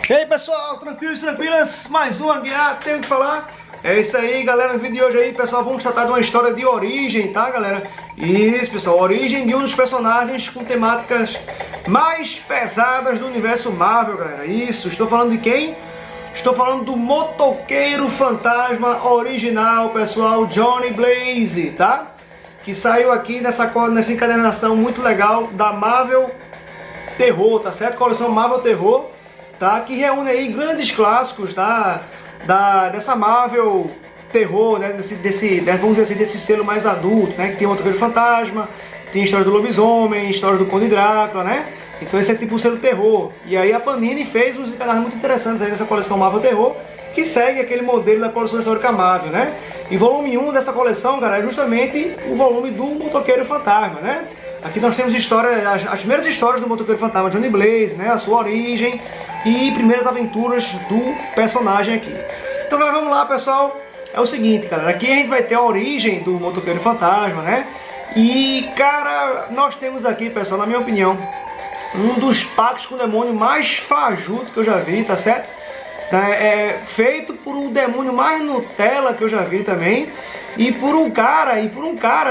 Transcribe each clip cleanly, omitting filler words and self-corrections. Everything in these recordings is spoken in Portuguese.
E aí pessoal, tranquilos, tranquilas? Mais um Aguiar, tenho que falar. É isso aí galera, no vídeo de hoje aí pessoal, vamos tratar de uma história de origem, tá galera? Isso pessoal, origem de um dos personagens com temáticas mais pesadas do universo Marvel, galera. Isso, estou falando de quem? Estou falando do Motoqueiro Fantasma original, pessoal, Johnny Blaze, tá? Que saiu aqui nessa encadernação muito legal da Marvel Terror, tá certo? Coleção Marvel Terror, tá? Que reúne aí grandes clássicos dessa Marvel Terror, né? Vamos dizer assim, desse selo mais adulto, né? Que tem o Motoqueiro Fantasma, tem a história do Lobisomem, história do Conde Drácula, né? Então esse é tipo o selo terror. E aí a Panini fez uns encadernados muito interessantes aí nessa coleção Marvel Terror, que segue aquele modelo da coleção histórica Marvel, né? E volume 1 dessa coleção, galera, é justamente o volume do Motoqueiro Fantasma, né? Aqui nós temos as primeiras histórias do Motoqueiro Fantasma, Johnny Blaze, né? A sua origem e primeiras aventuras do personagem aqui. Então, galera, vamos lá, pessoal. É o seguinte, galera, aqui a gente vai ter a origem do Motoqueiro Fantasma, né? E, cara, nós temos aqui, pessoal, na minha opinião, um dos pactos com o demônio mais fajuto que eu já vi, tá certo? Feito por um demônio mais Nutella que eu já vi também. E por um cara,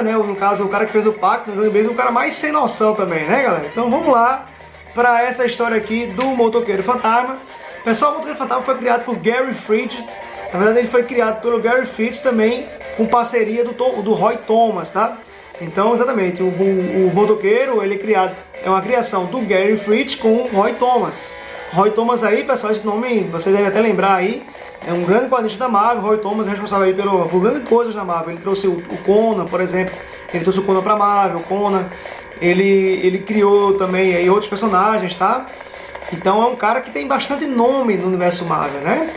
né? No caso, o cara que fez o pacto, o cara mais sem noção também, né, galera? Então vamos lá para essa história aqui do Motoqueiro Fantasma. Pessoal, o Motoqueiro Fantasma foi criado por Gary Friedrich. Na verdade, ele foi criado pelo Gary Friedrich também, com parceria do Roy Thomas, tá? Então, exatamente, o Motoqueiro, ele é criado, é uma criação do Gary Friedrich com o Roy Thomas. Roy Thomas aí, pessoal, esse nome você deve até lembrar aí, é um grande quadrinista da Marvel. Roy Thomas é responsável aí por grandes coisas da Marvel. Ele trouxe o Conan, por exemplo, ele trouxe o Conan pra Marvel, ele criou também aí outros personagens, tá? Então é um cara que tem bastante nome no universo Marvel, né?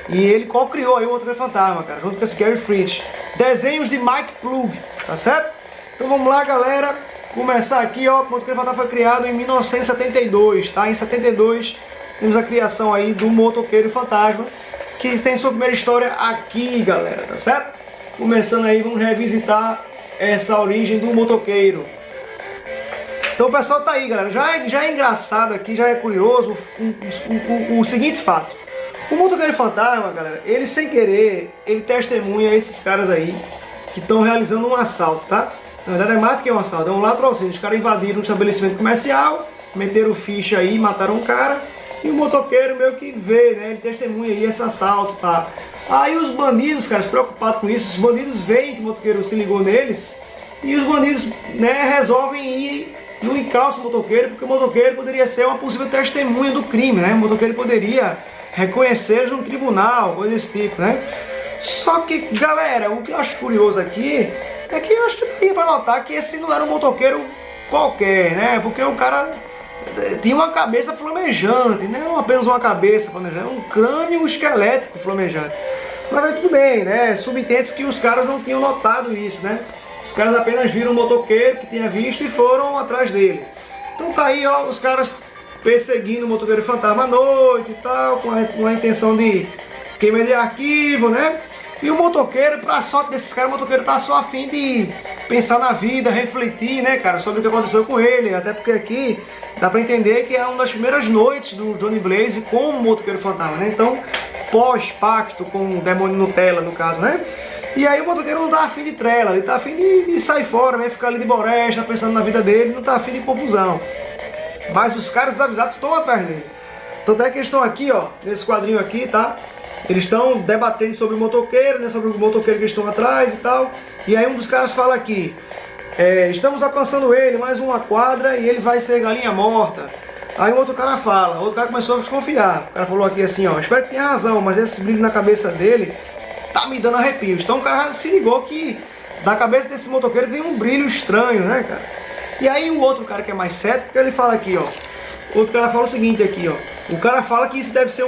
E ele co-criou aí o Motoqueiro Fantasma, cara, junto com esse Gary Friedrich. Desenhos de Mike Plug, tá certo? Então vamos lá, galera, começar aqui, ó. O Motoqueiro Fantasma foi criado em 1972, tá? Em 72 temos a criação aí do Motoqueiro Fantasma, que tem sua primeira história aqui, galera, tá certo? Começando aí, vamos revisitar essa origem do motoqueiro. Então o pessoal tá aí, galera, já é engraçado aqui, já é curioso o seguinte fato. O Motoqueiro Fantasma, galera, ele sem querer, ele testemunha esses caras aí que estão realizando um assalto, tá? Na verdade é mais do que um assalto, é um latrocínio. Os caras invadiram um estabelecimento comercial, meteram ficha aí, mataram um cara. E o motoqueiro meio que vê, né? Ele testemunha aí esse assalto, tá? Aí os bandidos, cara, preocupados com isso, os bandidos veem que o motoqueiro se ligou neles. E os bandidos, né, resolvem ir no encalço do motoqueiro, porque o motoqueiro poderia ser uma possível testemunha do crime, né? O motoqueiro poderia reconhecer no tribunal, coisa desse tipo, né? Só que, galera, o que eu acho curioso aqui é que eu acho que dá pra notar que esse não era um motoqueiro qualquer, né? Porque o cara tinha uma cabeça flamejante, não apenas uma cabeça flamejante, um crânio esquelético flamejante. Mas aí tudo bem, né? Subentende-se que os caras não tinham notado isso, né? Os caras apenas viram um motoqueiro que tinha visto e foram atrás dele. Então tá aí, ó, os caras perseguindo o Motoqueiro Fantasma à noite e tal, com a intenção de queima de arquivo, né? E o motoqueiro, pra sorte desses caras, o motoqueiro tá só a fim de pensar na vida, refletir, né, cara, sobre o que aconteceu com ele. Até porque aqui dá pra entender que é uma das primeiras noites do Johnny Blaze com o Motoqueiro Fantasma, né? Então, pós-pacto com o demônio Nutella, no caso, né? E aí o motoqueiro não tá afim de trela, ele tá afim de sair fora, né? Ficar ali de boresta, pensando na vida dele, não tá afim de confusão. Mas os caras desavisados estão atrás dele. Tanto é que eles estão aqui, ó, nesse quadrinho aqui, tá? Eles estão debatendo sobre o motoqueiro, né? Sobre o motoqueiro que eles estão atrás e tal. E aí um dos caras fala aqui: estamos alcançando ele, mais uma quadra e ele vai ser galinha morta. Aí o outro cara fala, o outro cara começou a desconfiar. O cara falou aqui assim, ó: espero que tenha razão, mas esse brilho na cabeça dele tá me dando arrepios. Então o cara já se ligou que da cabeça desse motoqueiro vem um brilho estranho, né, cara? E aí o outro cara que é mais cético, ele fala aqui, ó. O outro cara fala o seguinte aqui, ó. O cara fala que isso deve ser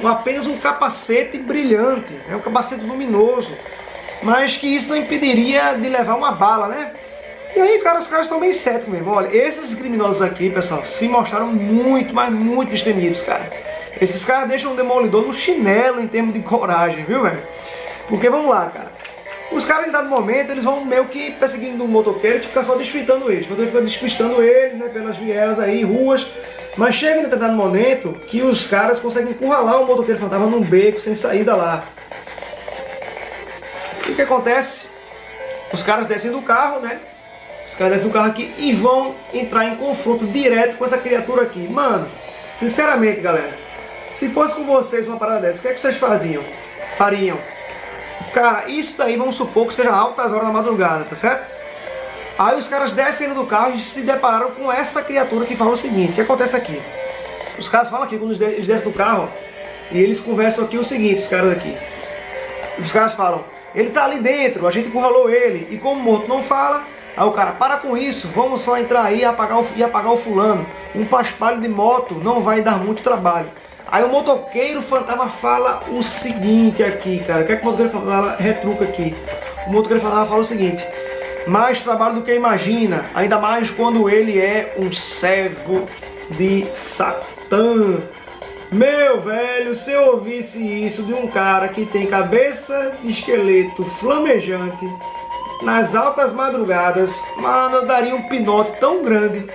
apenas um capacete brilhante, um capacete luminoso, mas que isso não impediria de levar uma bala, né? E aí, cara, os caras estão bem céticos mesmo. Olha, esses criminosos aqui, pessoal, se mostraram muito, mas muito destemidos, cara. Esses caras deixam o Demolidor no chinelo em termos de coragem, viu, velho? Porque vamos lá, cara. Os caras em dado momento, eles vão meio que perseguindo um motoqueiro que fica só despistando eles. O motoqueiro fica despistando eles, né, pelas vielas aí, ruas. Mas chega em determinado momento que os caras conseguem encurralar o motoqueiro fantasma num beco sem saída lá. E o que acontece? Os caras descem do carro, né? Os caras descem do carro aqui e vão entrar em confronto direto com essa criatura aqui. Mano, sinceramente, galera, se fosse com vocês uma parada dessa, o que é que vocês fariam? Cara, isso daí vamos supor que seja altas horas da madrugada, tá certo? Aí os caras descem do carro e se depararam com essa criatura que fala o seguinte: o que acontece aqui? Os caras falam aqui, quando eles descem do carro, e eles conversam aqui o seguinte, os caras aqui. Os caras falam: ele tá ali dentro, a gente encurralou ele, e como o morto não fala, aí o cara: para com isso, vamos só entrar aí e apagar o fulano. Um paspalho de moto não vai dar muito trabalho. Aí o motoqueiro fantasma fala o seguinte aqui, cara. O que é que o motoqueiro fantasma retruca aqui? O motoqueiro fantasma fala o seguinte: mais trabalho do que imagina, ainda mais quando ele é um servo de Satã. Meu velho, se eu ouvisse isso de um cara que tem cabeça de esqueleto flamejante nas altas madrugadas, mano, eu daria um pinote tão grande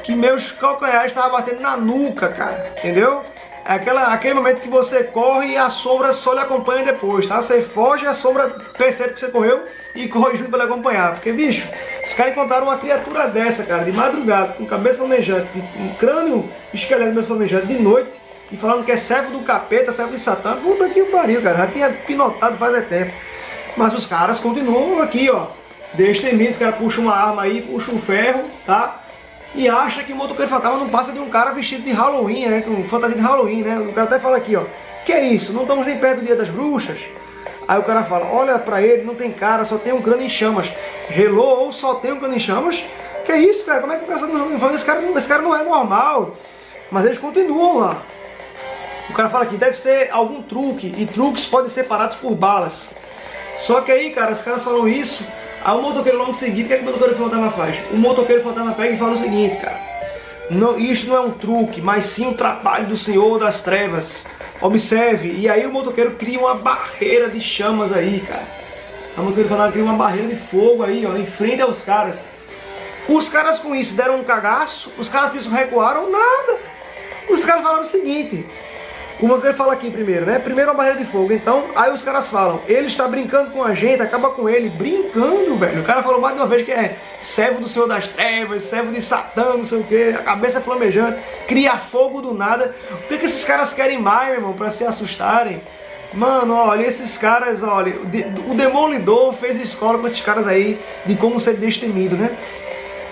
que meus calcanhares estavam batendo na nuca, cara, entendeu? Aquele momento que você corre e a sombra só lhe acompanha depois, tá? Você foge e a sombra percebe que você correu e corre junto para lhe acompanhar. Porque, bicho, os caras encontraram uma criatura dessa, cara, de madrugada, com cabeça flamejante, um crânio esqueleto flamejante de noite, e falando que é servo do capeta, servo de Satã. Puta que pariu, cara, já tinha pinotado faz tempo. Mas os caras continuam aqui, ó, destemidos. Os caras puxam uma arma aí, puxam um ferro, tá? E acha que o motoqueiro fantasma não passa de um cara vestido de Halloween, né? Com fantasia de Halloween, né? O cara até fala aqui, ó: que é isso? Não estamos nem perto do dia das bruxas? Aí o cara fala: olha pra ele, não tem cara, só tem um crânio em chamas. Hello, ou só tem um crânio em chamas? Que é isso, cara? Como é que o cara sabe um jogo? Esse cara não é normal. Mas eles continuam lá. O cara fala aqui: deve ser algum truque, e truques podem ser parados por balas. Só que aí, cara, os caras falam isso. Aí o motoqueiro logo em seguida, o que é que o motoqueiro fantasma faz? O motoqueiro fantasma pega e fala o seguinte, cara: não, isto não é um truque, mas sim um trabalho do Senhor das Trevas. Observe. E aí o motoqueiro cria uma barreira de chamas aí, cara. O motoqueiro fantasma cria uma barreira de fogo aí, ó, em frente aos caras. Os caras com isso deram um cagaço, os caras recuaram, nada. Os caras falaram o seguinte: o motoqueiro fala aqui primeiro, né? Primeiro uma barreira de fogo. Então, aí os caras falam: ele está brincando com a gente, acaba com ele. Brincando, velho. O cara falou mais de uma vez que é servo do Senhor das Trevas, servo de Satã, não sei o que, a cabeça flamejante, cria fogo do nada. O que esses caras querem mais, meu irmão, pra se assustarem? Mano, olha, esses caras, olha, o Demolidor fez escola com esses caras aí de como ser destemido, né?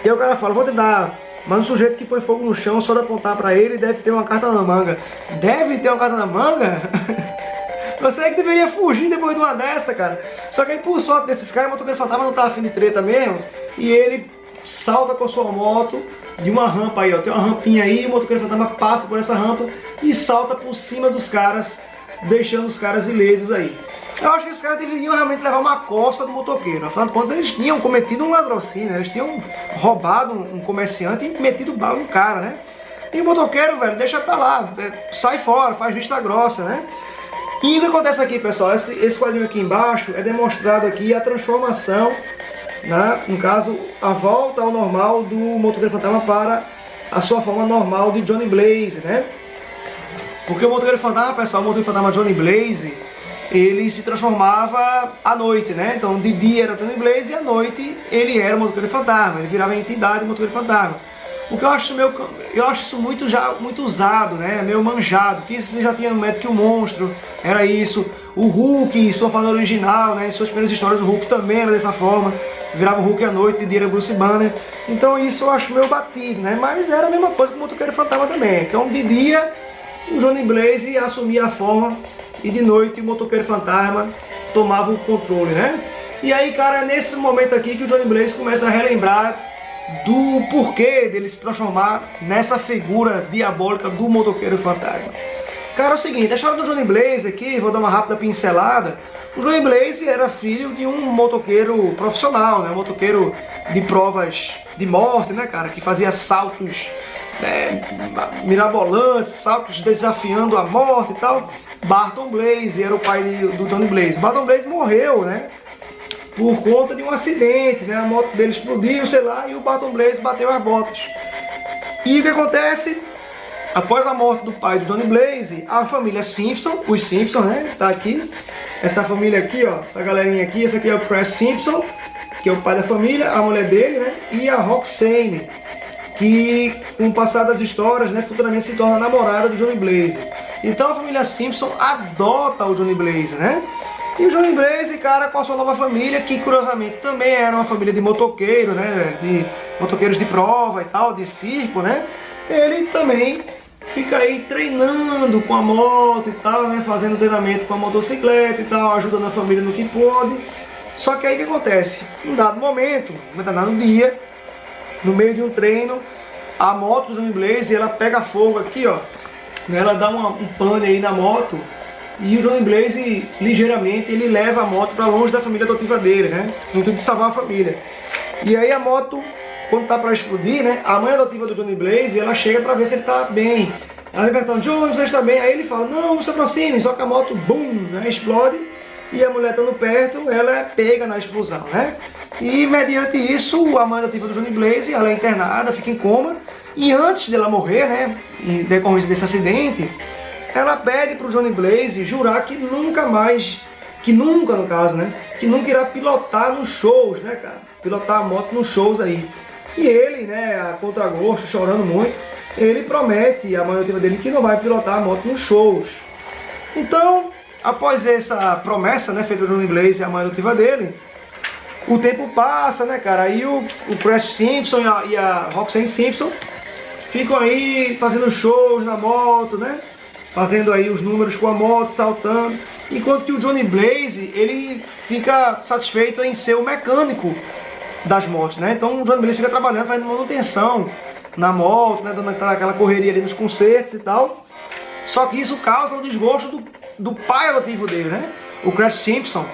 E aí o cara fala: vou te dar. Mas um sujeito que põe fogo no chão, só de apontar pra ele, deve ter uma carta na manga. Deve ter uma carta na manga? Você é que deveria fugir depois de uma dessa, cara. Só que aí, por sorte desses caras, o motoqueiro fantasma não tá afim de treta mesmo. E ele salta com a sua moto de uma rampa aí, ó. Tem uma rampinha aí, o motoqueiro fantasma passa por essa rampa e salta por cima dos caras, deixando os caras ilesos aí. Eu acho que esses caras deveriam realmente levar uma coça do motoqueiro. Afinal de contas, eles tinham cometido um latrocínio, né? Eles tinham roubado um comerciante e metido bala no cara, né? E o motoqueiro, velho, deixa pra lá, sai fora, faz vista grossa, né? E o que acontece aqui, pessoal? Esse quadrinho aqui embaixo é demonstrado aqui a transformação, né? No caso, a volta ao normal do motoqueiro fantasma para a sua forma normal de Johnny Blaze, né? Porque o motoqueiro fantasma, pessoal, o motoqueiro fantasma Johnny Blaze, ele se transformava à noite, né? Então de dia era o Johnny Blaze e à noite ele era o motoqueiro fantasma, ele virava a entidade do motoqueiro fantasma. O que eu acho isso muito usado, né? Meio manjado, que isso já tinha no método que o monstro era isso. O Hulk, em sua forma original, né? Em suas primeiras histórias o Hulk também era dessa forma. Virava o Hulk à noite, de dia era Bruce Banner. Então isso eu acho meio batido, né? Mas era a mesma coisa que o motoqueiro fantasma também. Então de dia o Johnny Blaze assumia a forma e de noite o motoqueiro fantasma tomava o controle, né? E aí, cara, é nesse momento aqui que o Johnny Blaze começa a relembrar do porquê dele se transformar nessa figura diabólica do motoqueiro fantasma. Cara, é o seguinte, a história do Johnny Blaze aqui, vou dar uma rápida pincelada. O Johnny Blaze era filho de um motoqueiro profissional, né? Um motoqueiro de provas de morte, né, cara? Que fazia saltos mirabolantes, saltos desafiando a morte e tal. Barton Blaze era o pai do Johnny Blaze. Barton Blaze morreu, né? Por conta de um acidente, né? A moto dele explodiu, sei lá, e o Barton Blaze bateu as botas. E o que acontece? Após a morte do pai do Johnny Blaze, a família Simpson, os Simpson, né? Tá aqui. Essa família aqui, ó, essa galerinha aqui, esse aqui é o Crash Simpson, que é o pai da família, a mulher dele, né? E a Roxane, que com o passar das histórias, né, futuramente se torna namorada do Johnny Blaze. Então a família Simpson adota o Johnny Blaze, né? E o Johnny Blaze, cara, com a sua nova família, que curiosamente também era uma família de motoqueiro, né? De motoqueiros de prova e tal, de circo, né? Ele também fica aí treinando com a moto e tal, né? Fazendo treinamento com a motocicleta e tal, ajudando a família no que pôde. Só que aí o que acontece? Num dado momento, num dado dia, no meio de um treino, a moto do Johnny Blaze, ela pega fogo aqui, ó. Ela dá um pane aí na moto. E o Johnny Blaze, ligeiramente, ele leva a moto para longe da família adotiva dele, né? No intuito de salvar a família. E aí a moto, quando tá para explodir, né? A mãe adotiva do Johnny Blaze, ela chega para ver se ele tá bem. Ela vai perguntando, Johnny, você está bem? Aí ele fala, não se aproxime. Só que a moto, bum, né? Explode. E a mulher estando perto, ela é pega na explosão, né? E mediante isso, a mãe adotiva do Johnny Blaze, ela é internada, fica em coma. E antes dela morrer, né? Em decorrência desse acidente, ela pede para o Johnny Blaze jurar que nunca mais, que nunca no caso, né? Que nunca irá pilotar nos shows, né, cara? Pilotar a moto nos shows aí. E ele, né, a contragosto, chorando muito, ele promete à mãe adotiva dele que não vai pilotar a moto nos shows. Então, após essa promessa, né, feita do Johnny Blaze e a mãe adotiva dele, o tempo passa, né, cara? Aí o Crash Simpson e a Roxane Simpson ficam aí fazendo shows na moto, né? Fazendo aí os números com a moto, saltando. Enquanto que o Johnny Blaze, ele fica satisfeito em ser o mecânico das motos, né? Então o Johnny Blaze fica trabalhando, fazendo manutenção na moto, né? Dando aquela correria ali nos concertos e tal. Só que isso causa o desgosto do pai adotivo dele, né? O Crash Simpson,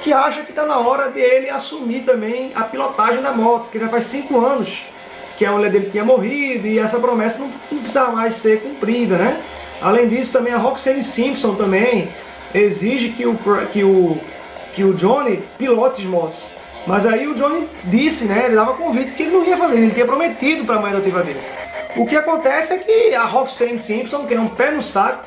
que acha que está na hora dele assumir também a pilotagem da moto, porque já faz 5 anos que a mulher dele tinha morrido e essa promessa não precisa mais ser cumprida, né? Além disso, também a Roxane Simpson também exige que o Johnny pilote as motos. Mas aí o Johnny disse, né, ele dava convite que ele não ia fazer, ele tinha prometido para a mãe adotiva dele. O que acontece é que a Roxane Simpson, que é um pé no saco,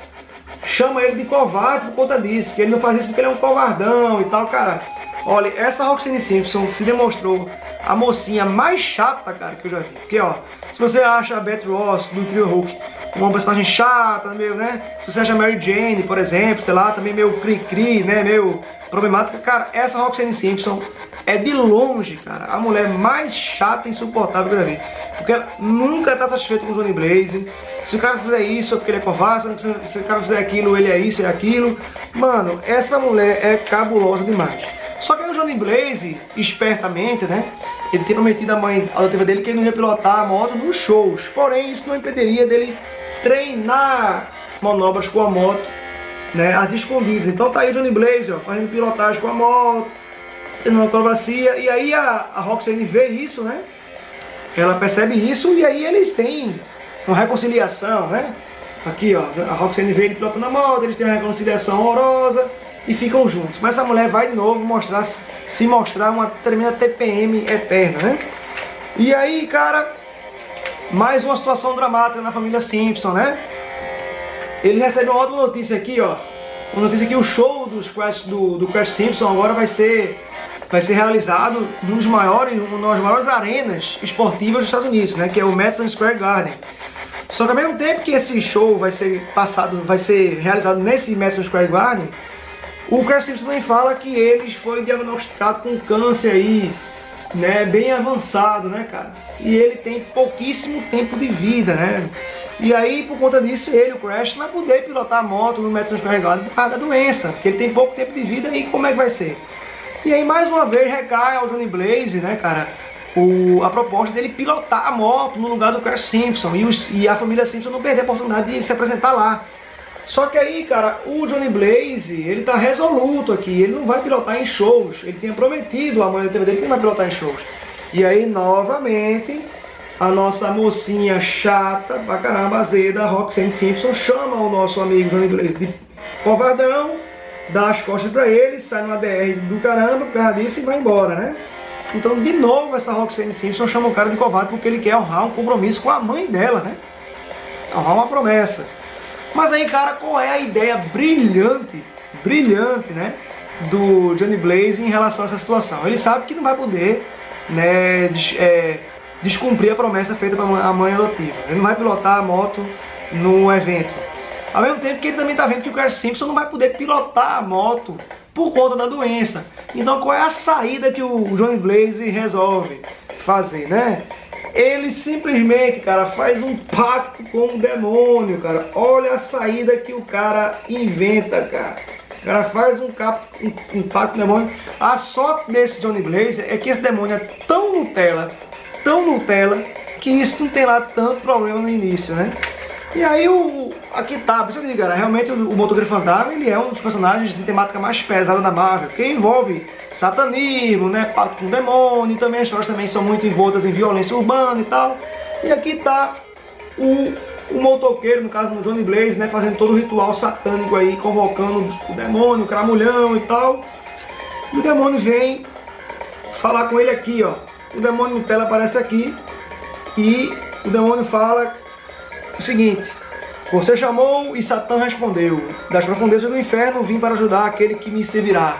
chama ele de covarde por conta disso, porque ele não faz isso porque ele é um covardão e tal, cara. Olha, essa Roxane Simpson se demonstrou a mocinha mais chata, cara, que eu já vi. Porque, ó, se você acha a Beth Ross do Incrível Hulk uma personagem chata, meio, né? Se você acha a Mary Jane, por exemplo, sei lá, também meio cri-cri, né? Meio problemática. Cara, essa Roxane Simpson é de longe, cara, a mulher mais chata e insuportável que eu já vi. Porque ela nunca tá satisfeita com o Johnny Blaze. Se o cara fizer isso é porque ele é covarde, se o cara fizer aquilo, ele é isso, é aquilo. Mano, essa mulher é cabulosa demais. Só que o Johnny Blaze, espertamente, né? Ele tinha prometido à mãe adotiva dele que ele não ia pilotar a moto nos shows. Porém, isso não impediria dele treinar manobras com a moto, né, às escondidas. Então tá aí o Johnny Blaze, ó, fazendo pilotagem com a moto, tendo uma acrobacia. E aí a Roxane vê isso, né? Ela percebe isso e aí eles têm uma reconciliação, né? Aqui, ó, a Roxane vê ele pilotando a moto, eles têm uma reconciliação horrorosa e ficam juntos. Mas essa mulher vai de novo se mostrar uma tremenda TPM eterna, né? E aí, cara, mais uma situação dramática na família Simpson, né? Ele recebe uma ótima notícia aqui, ó. Uma notícia que o show do Crash Simpson agora vai ser realizado numa das maiores arenas esportivas dos Estados Unidos, né? Que é o Madison Square Garden. Só que ao mesmo tempo que esse show vai ser realizado nesse Madison Square Garden, o Crash Simpson também fala que ele foi diagnosticado com câncer aí, né, bem avançado, né, cara? E ele tem pouquíssimo tempo de vida, né? E aí, por conta disso, o Crash, não vai poder pilotar a moto no Madison Square Garden por causa da doença, porque ele tem pouco tempo de vida e como é que vai ser? E aí, mais uma vez, recai ao Johnny Blaze, né, cara, a proposta dele pilotar a moto no lugar do Crash Simpson e a família Simpson não perder a oportunidade de se apresentar lá. Só que aí, cara, o Johnny Blaze, ele tá resoluto aqui, ele não vai pilotar em shows. Ele tinha prometido à mãe dele que não vai pilotar em shows. E aí, novamente, a nossa mocinha chata pra caramba, azeda, Roxanne Simpson, chama o nosso amigo Johnny Blaze de covardão, dá as costas pra ele, sai numa DR do caramba por causa disso e vai embora, né? Então, de novo, essa Roxanne Simpson chama o cara de covarde porque ele quer honrar um compromisso com a mãe dela, né? Honrar uma promessa. Mas aí, cara, qual é a ideia brilhante, né, do Johnny Blaze em relação a essa situação? Ele sabe que não vai poder, né, descumprir a promessa feita para a mãe adotiva. Ele não vai pilotar a moto no evento. Ao mesmo tempo que ele também está vendo que o Crash Simpson não vai poder pilotar a moto por conta da doença. Então qual é a saída que o Johnny Blaze resolve fazer, né? Ele simplesmente, cara, faz um pacto com o demônio, cara. Olha a saída que o cara inventa, cara. O cara faz um pacto com o demônio. A sorte desse Johnny Blaze é que esse demônio é tão Nutella, que isso não tem lá tanto problema no início, né? E aí aqui tá, por isso eu digo, cara, realmente o Motoqueiro Fantasma, ele é um dos personagens de temática mais pesada da Marvel, que envolve satanismo, né, pacto com o demônio, também as histórias também são muito envoltas em violência urbana e tal. E aqui tá o motoqueiro, no caso do Johnny Blaze, né, fazendo todo o ritual satânico aí, convocando o demônio, o cramulhão e tal. E o demônio vem falar com ele aqui, ó. O demônio Nutella aparece aqui e o demônio fala o seguinte: você chamou e Satã respondeu, das profundezas do inferno vim para ajudar aquele que me servirá.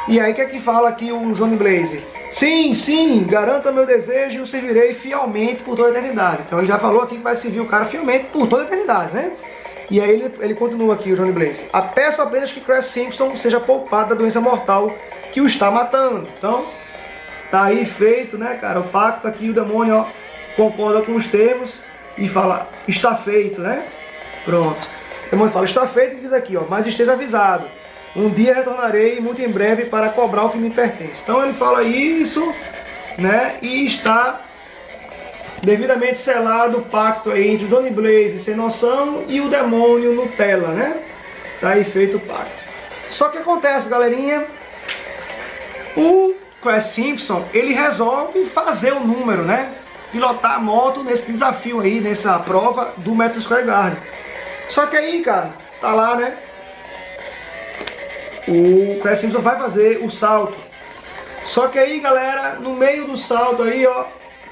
E aí o que é que fala aqui o Johnny Blaze? Sim, sim, garanta meu desejo e o servirei fielmente por toda a eternidade. Então ele já falou aqui que vai servir o cara fielmente por toda a eternidade, né? E aí ele continua aqui, o Johnny Blaze. Peço apenas que Crash Simpson seja poupado da doença mortal que o está matando. Então, tá aí feito, né, cara? O pacto aqui, o demônio, ó, concorda com os termos e fala, está feito, né? Pronto. O demônio fala, está feito, e diz aqui, ó, mas esteja avisado. Um dia retornarei muito em breve para cobrar o que me pertence. Então ele fala isso, né? E está devidamente selado o pacto aí entre o Johnny Blaze sem noção e o demônio Nutella, né? Tá aí feito o pacto. Só que acontece, galerinha, o Crash Simpson, ele resolve fazer o número, né? Pilotar a moto nesse desafio aí, nessa prova do Madison Square Garden. Só que aí, cara, tá lá, né? O Crash Simpson vai fazer o salto. Só que aí, galera, no meio do salto aí, ó,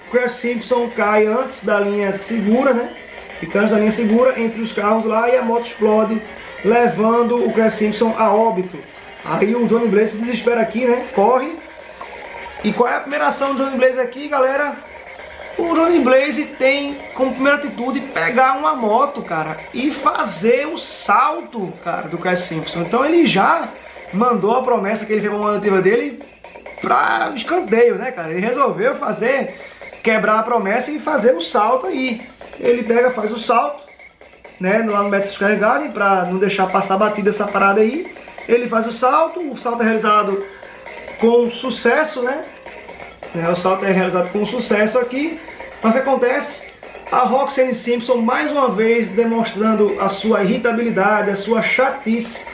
o Crash Simpson cai antes da linha segura, né? Fica antes da linha segura entre os carros lá e a moto explode, levando o Crash Simpson a óbito. Aí o Johnny Blaze se desespera aqui, né? Corre. E qual é a primeira ação do Johnny Blaze aqui, galera? O Johnny Blaze tem como primeira atitude pegar uma moto, cara, e fazer o salto, cara, do Crash Simpson. Então ele já mandou a promessa que ele fez para uma ativa dele para escanteio, né, cara? Ele resolveu quebrar a promessa e fazer o salto aí. Ele pega, faz o salto, né, lá no Madison Square Garden, para não deixar passar batida essa parada aí. Ele faz o salto é realizado com sucesso, né? O salto é realizado com sucesso aqui. Mas o que acontece? A Roxanne Simpson, mais uma vez, demonstrando a sua irritabilidade, a sua chatice,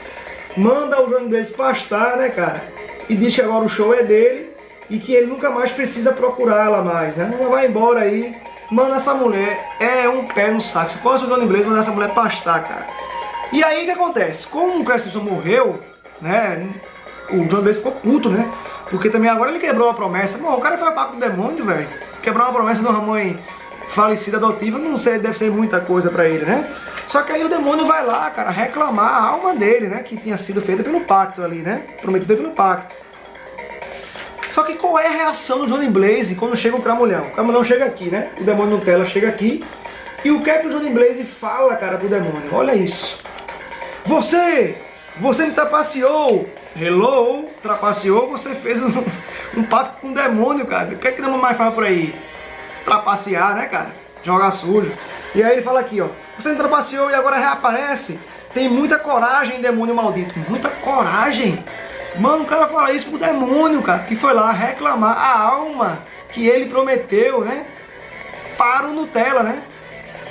manda o Johnny Blaze pastar, né, cara? E diz que agora o show é dele e que ele nunca mais precisa procurá-la mais, né? Ela vai embora aí. Mano, essa mulher é um pé no saco. Se fosse o Johnny Blaze, mandar essa mulher pastar, cara. E aí o que acontece? Como o Crash Simpson morreu, né? O Johnny Blaze ficou puto, né? Porque também agora ele quebrou a promessa. Bom, o cara foi papo do demônio, velho. Quebrar uma promessa de uma mãe falecida adotiva, não sei, deve ser muita coisa pra ele, né? Só que aí o demônio vai lá, cara, reclamar a alma dele, né? Que tinha sido feita pelo pacto ali, né? Prometida pelo pacto. Só que qual é a reação do Johnny Blaze quando chega o Cramulhão? O Cramulhão chega aqui, né? O demônio Nutella chega aqui. E o que é que o Johnny Blaze fala, cara, pro demônio? Olha isso. Você me trapaceou. Hello, trapaceou, você fez um pacto com o demônio, cara. O que é que o demônio mais faz por aí? Trapacear, né, cara? Jogar sujo. E aí ele fala aqui, ó. Você me trapaceou e agora reaparece. Tem muita coragem, demônio maldito. Muita coragem? Mano, o cara fala isso pro demônio, cara. Que foi lá reclamar a alma que ele prometeu, né? Para o Nutella, né?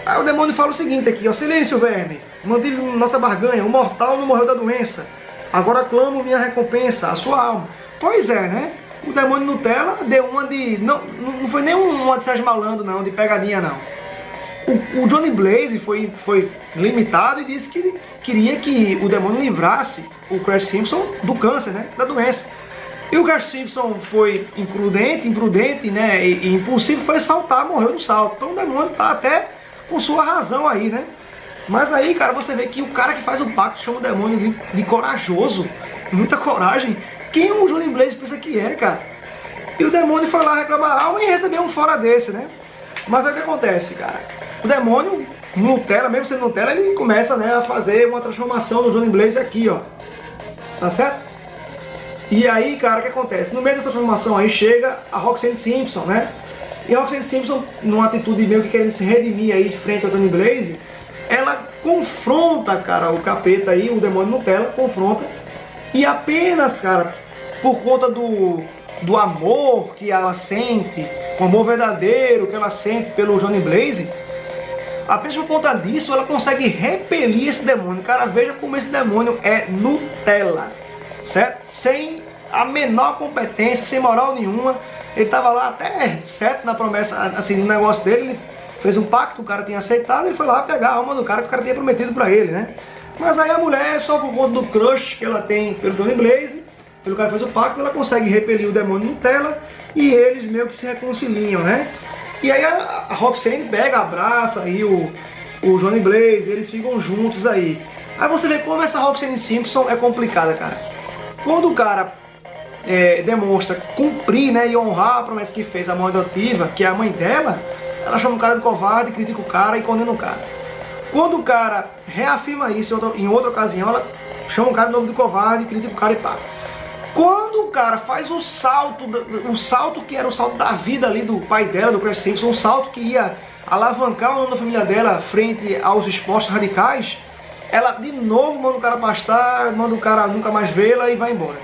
Aí o demônio fala o seguinte aqui, ó. Silêncio, verme. Mantive nossa barganha. O mortal não morreu da doença. Agora clamo minha recompensa, a sua alma. Pois é, né? o demônio Nutella deu uma de... Não foi nem uma de Sérgio Malandro, não, de pegadinha, não. O Johnny Blaze foi limitado e disse que queria que o demônio livrasse o Crash Simpson do câncer, né, da doença. E o Crash Simpson foi imprudente, né, e impulsivo, foi saltar, morreu no salto. Então o demônio tá até com sua razão aí, né. Mas aí, cara, você vê que o cara que faz o pacto chama o demônio de corajoso, muita coragem. Quem o Johnny Blaze pensa que é, cara? E o demônio foi lá reclamar algo e recebeu um fora desse, né. Mas aí o que acontece, cara? O demônio, Nutella, mesmo sendo Nutella, ele começa, né, a fazer uma transformação do Johnny Blaze aqui, ó. Tá certo? E aí, cara, o que acontece? No meio dessa transformação aí chega a Roxanne Simpson, né? E a Roxanne Simpson, numa atitude meio que querendo se redimir aí frente ao Johnny Blaze, ela confronta, cara, o capeta aí, o demônio Nutella, confronta. E apenas, cara, por conta do amor que ela sente, o amor verdadeiro que ela sente pelo Johnny Blaze, apenas por conta disso ela consegue repelir esse demônio. Cara, veja como esse demônio é Nutella, certo? Sem a menor competência, sem moral nenhuma. Ele tava lá até certo na promessa, assim, no negócio dele. Ele fez um pacto, o cara tinha aceitado, ele foi lá pegar a alma do cara que o cara tinha prometido pra ele, né? Mas aí a mulher, só por conta do crush que ela tem pelo Johnny Blaze, pelo cara que fez o pacto, ela consegue repelir o demônio Nutella e eles meio que se reconciliam, né? E aí a Roxanne pega, abraça aí o Johnny Blaze, eles ficam juntos aí. Aí você vê como essa Roxanne Simpson é complicada, cara. Quando o cara demonstra cumprir, né, e honrar a promessa que fez a mãe adotiva, que é a mãe dela, ela chama o cara de covarde, critica o cara e condena o cara. Quando o cara reafirma isso em outra ocasião, ela chama o cara de novo de covarde, critica o cara e pá. Quando o cara faz o salto que era o salto da vida ali do pai dela, do Crash Simpson, um salto que ia alavancar o nome da família dela frente aos esportes radicais, ela de novo manda o cara pastar, manda o cara nunca mais vê-la e vai embora.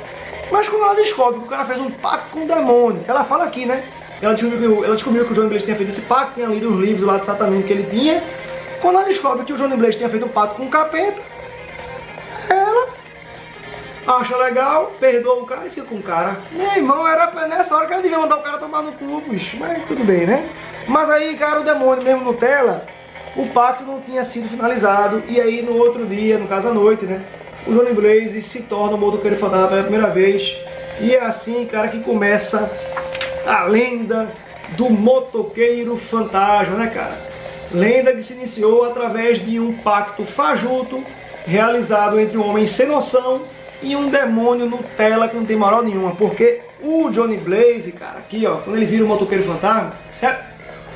Mas quando ela descobre que o cara fez um pacto com o demônio, ela fala aqui, né? Ela descobriu que o Johnny Blaze tinha feito esse pacto, tinha lido os livros lá de Satanismo que ele tinha. Quando ela descobre que o Johnny Blaze tinha feito um pacto com o capeta, ela acha legal, perdoa o cara e fica com o cara. Meu irmão, era nessa hora que ela devia mandar o cara tomar no cu, bicho. Mas tudo bem, né? Mas aí, cara, o demônio mesmo Nutella, o pacto não tinha sido finalizado. E aí, no outro dia, no caso à noite, né? O Johnny Blaze se torna o motoqueiro fantasma pela primeira vez. E é assim, cara, que começa a lenda do motoqueiro fantasma, né, cara? Lenda que se iniciou através de um pacto fajuto realizado entre um homem sem noção e um demônio Nutella que não tem moral nenhuma. Porque o Johnny Blaze, cara, aqui ó, quando ele vira o motoqueiro fantasma, certo?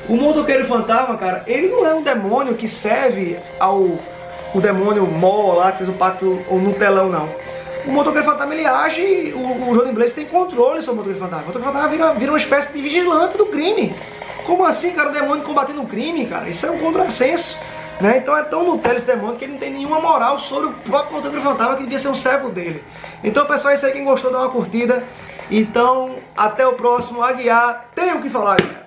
O motoqueiro fantasma, cara, ele não é um demônio que serve o demônio Mó lá, que fez o pacto, ou Nutelão, não. O motoqueiro fantasma, ele age, o Johnny Blaze tem controle sobre o motoqueiro fantasma. O motoqueiro fantasma vira uma espécie de vigilante do crime. Como assim, cara, o demônio combatendo o crime, cara? Isso é um contrassenso, né? Então é tão Nutella esse demônio que ele não tem nenhuma moral sobre o próprio motoqueiro fantasma, que devia ser um servo dele. Então, pessoal, é isso aí. Quem gostou, dá uma curtida. Então, até o próximo. Aguiar, tenho o que falar, galera.